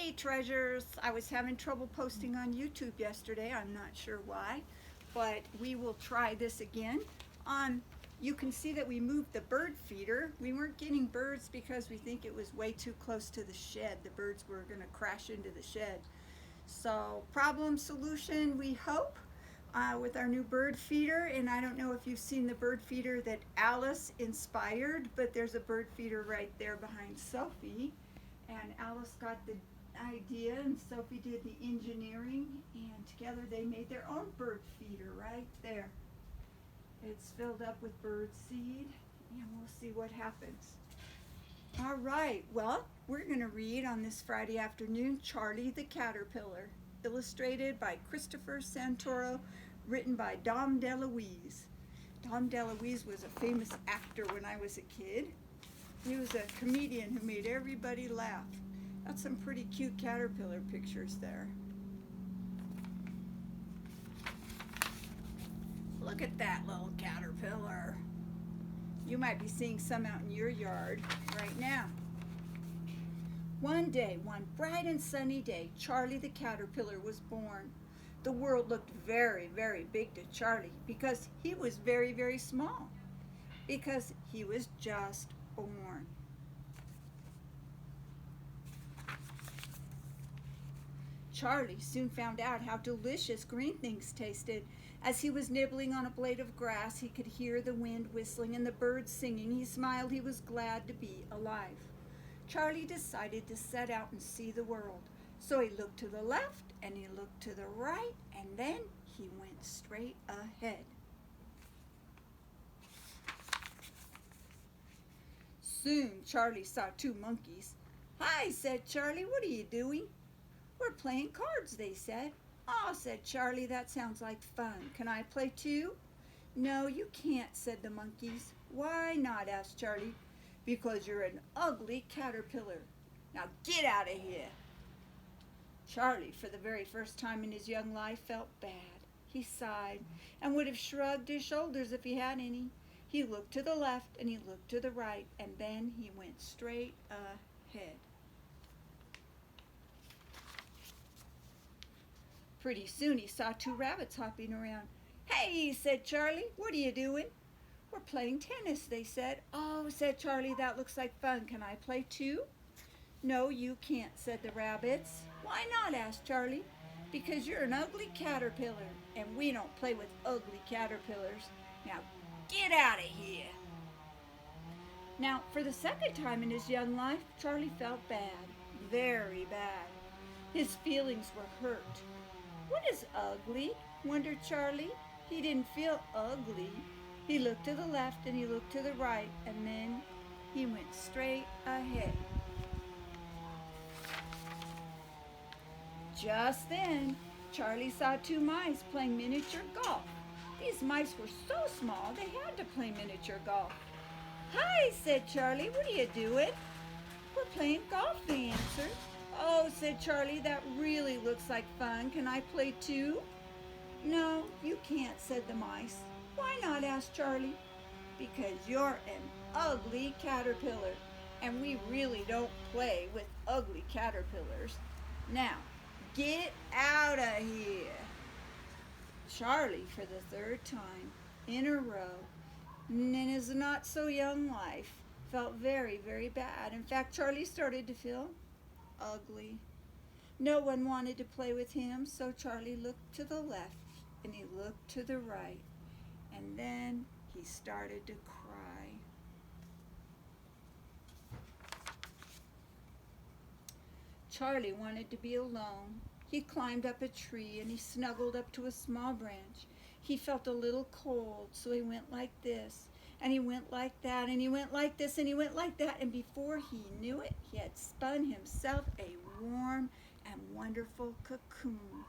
Hey treasures, I was having trouble posting on YouTube yesterday. I'm not sure why, but we will try this again. Um, you can see that we moved the bird feeder. We weren't getting birds because we think it was way too close to the shed. The birds were going to crash into the shed. So problem solution, we hope, with our new bird feeder. And I don't know if you've seen the bird feeder that Alice inspired, but there's a bird feeder right there behind Sophie. And Alice got the idea and Sophie did the engineering, and together they made their own bird feeder right there. It's filled up with bird seed, and we'll see what happens. All right, well, we're going to read on this Friday afternoon Charlie the Caterpillar, illustrated by Christopher Santoro, written by Dom DeLuise. Dom DeLuise was a famous actor when I was a kid. He was a comedian who made everybody laugh. That's some pretty cute caterpillar pictures there. Look at that little caterpillar. You might be seeing some out in your yard right now. One day, one bright and sunny day, Charlie the caterpillar was born. The world looked very, very big to Charlie because he was very, very small. Because he was just born. Charlie soon found out how delicious green things tasted. As he was nibbling on a blade of grass, he could hear the wind whistling and the birds singing. He smiled. He was glad to be alive. Charlie decided to set out and see the world. So he looked to the left and he looked to the right, and then he went straight ahead. Soon Charlie saw two monkeys. "Hi," said Charlie, "what are you doing?" "We're playing cards," they said. "Oh," said Charlie, "that sounds like fun. Can I play too?" "No, you can't," said the monkeys. "Why not?" asked Charlie. "Because you're an ugly caterpillar. Now get out of here." Charlie, for the very first time in his young life, felt bad. He sighed and would have shrugged his shoulders if he had any. He looked to the left and he looked to the right, and then he went straight ahead. Pretty soon he saw two rabbits hopping around. "Hey," said Charlie, "what are you doing?" "We're playing tennis," they said. "Oh," said Charlie, "that looks like fun. Can I play too?" "No, you can't," said the rabbits. "Why not?" asked Charlie. "Because you're an ugly caterpillar, and we don't play with ugly caterpillars. Now get out of here." Now, for the second time in his young life, Charlie felt bad, very bad. His feelings were hurt. "What is ugly?" wondered Charlie. He didn't feel ugly. He looked to the left and he looked to the right, and then he went straight ahead. Just then, Charlie saw two mice playing miniature golf. These mice were so small they had to play miniature golf. "Hi," said Charlie, "what are you doing?" "We're playing golf," they answered. "Oh," said Charlie, "that really looks like fun. Can I play too?" "No, you can't," said the mice. "Why not?" asked Charlie. "Because you're an ugly caterpillar, and we really don't play with ugly caterpillars. Now, get out of here." Charlie, for the third time in a row, in his not so young life, felt very, very bad. In fact, Charlie started to feel ugly. No one wanted to play with him, so Charlie looked to the left and he looked to the right, and then he started to cry. Charlie wanted to be alone. He climbed up a tree and he snuggled up to a small branch. He felt a little cold, so he went like this, and he went like that, and he went like this, and he went like that, and before he knew it, he had spun himself a warm and wonderful cocoon.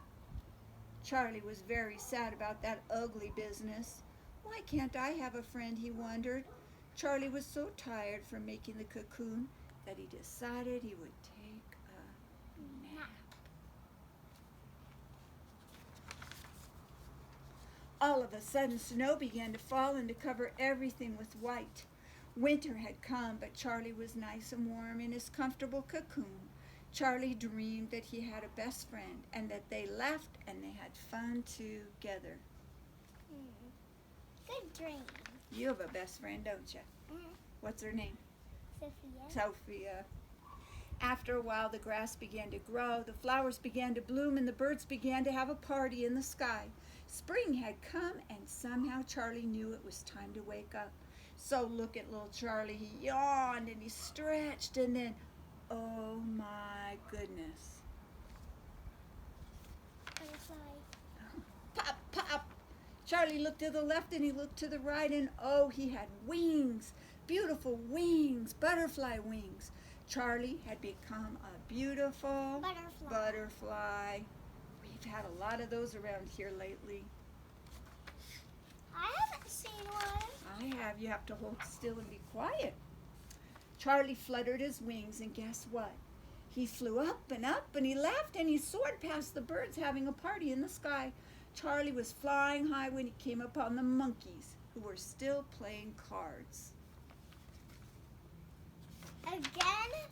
Charlie was very sad about that ugly business. "Why can't I have a friend?" he wondered. Charlie was so tired from making the cocoon that he decided he would take a nap. All of a sudden, snow began to fall and to cover everything with white. Winter had come, but Charlie was nice and warm in his comfortable cocoon. Charlie dreamed that he had a best friend and that they laughed and they had fun together. Good dream. You have a best friend, don't you? What's her name? Sophia. Sophia. After a while, the grass began to grow, the flowers began to bloom, and the birds began to have a party in the sky. Spring had come, and somehow Charlie knew it was time to wake up. So look at little Charlie. He yawned and he stretched, and then, oh my goodness. Butterfly. Pop, pop. Charlie looked to the left and he looked to the right, and oh, he had wings. Beautiful wings, butterfly wings. Charlie had become a beautiful butterfly. We've had a lot of those around here lately. I haven't seen one. I have. You have to hold still and be quiet. Charlie fluttered his wings, and guess what? He flew up, and he laughed, and he soared past the birds having a party in the sky. Charlie was flying high when he came upon the monkeys, who were still playing cards. Again?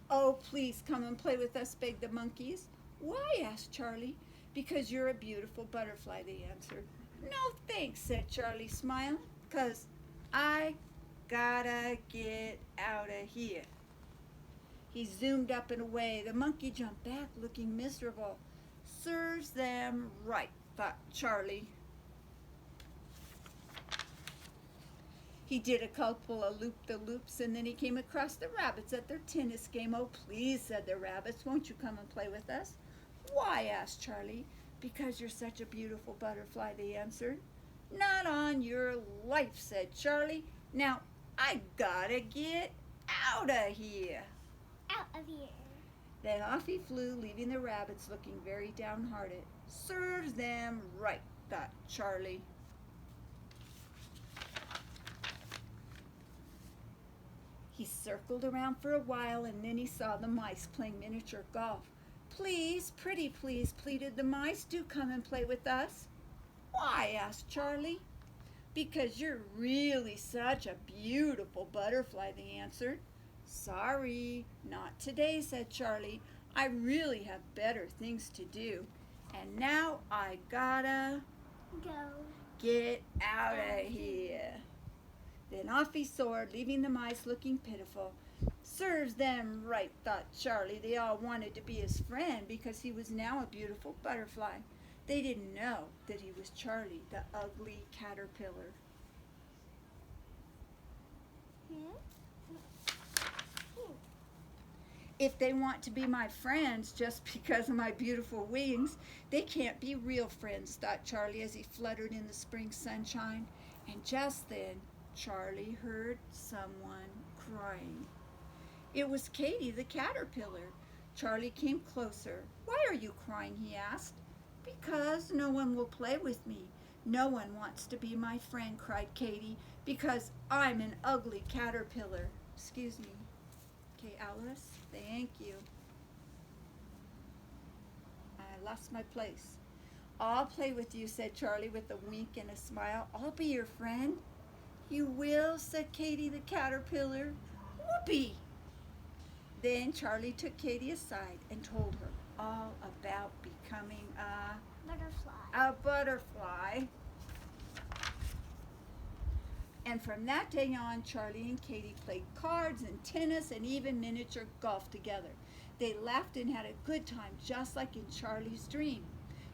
Oh, please come and play with us, begged the monkeys. Why? Asked Charlie. Because you're a beautiful butterfly, they answered. No thanks, said Charlie, smiling, 'cause I gotta get out of here. He zoomed up and away. The monkey jumped back, looking miserable. Serves them right, thought Charlie. He did a couple of loop-the-loops, and then he came across the rabbits at their tennis game. Oh, please, said the rabbits, won't you come and play with us? Why? Asked Charlie. Because you're such a beautiful butterfly, they answered. Not on your life, said Charlie. Now, I gotta get out of here. Out of here. Then off he flew, leaving the rabbits looking very downhearted. Serves them right, thought Charlie. He circled around for a while, and then he saw the mice playing miniature golf. Please, pretty please, pleaded the mice, do come and play with us. Why? Asked Charlie. Because you're really such a beautiful butterfly, they answered. Sorry, not today, said Charlie. I really have better things to do. And now I gotta Go. get out of here. Then off he soared, leaving the mice looking pitiful. Serves them right, thought Charlie. They all wanted to be his friend because he was now a beautiful butterfly. They didn't know that he was Charlie, the ugly caterpillar. If they want to be my friends just because of my beautiful wings, they can't be real friends, thought Charlie as he fluttered in the spring sunshine. And just then, Charlie heard someone crying. It was Katy the caterpillar. Charlie came closer. Why are you crying? He asked. Because no one will play with me. No one wants to be my friend, cried Katy, because I'm an ugly caterpillar. Excuse me. Okay, Alice, thank you. I lost my place. I'll play with you, said Charlie with a wink and a smile. I'll be your friend. You will, said Katy the caterpillar. Whoopee! Then Charlie took Katy aside and told her all about becoming a butterfly. And from that day on, Charlie and Katy played cards and tennis and even miniature golf together. They laughed and had a good time, just like in Charlie's dream.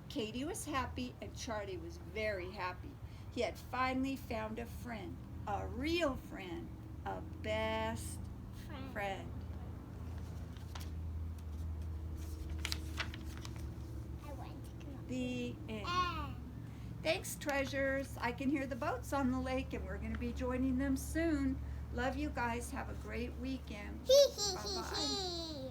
Katy was happy and Charlie was very happy. He had finally found a friend, a real friend, a best friend. The end. Thanks, treasures. I can hear the boats on the lake, and we're going to be joining them soon. Love you guys. Have a great weekend. Bye-bye.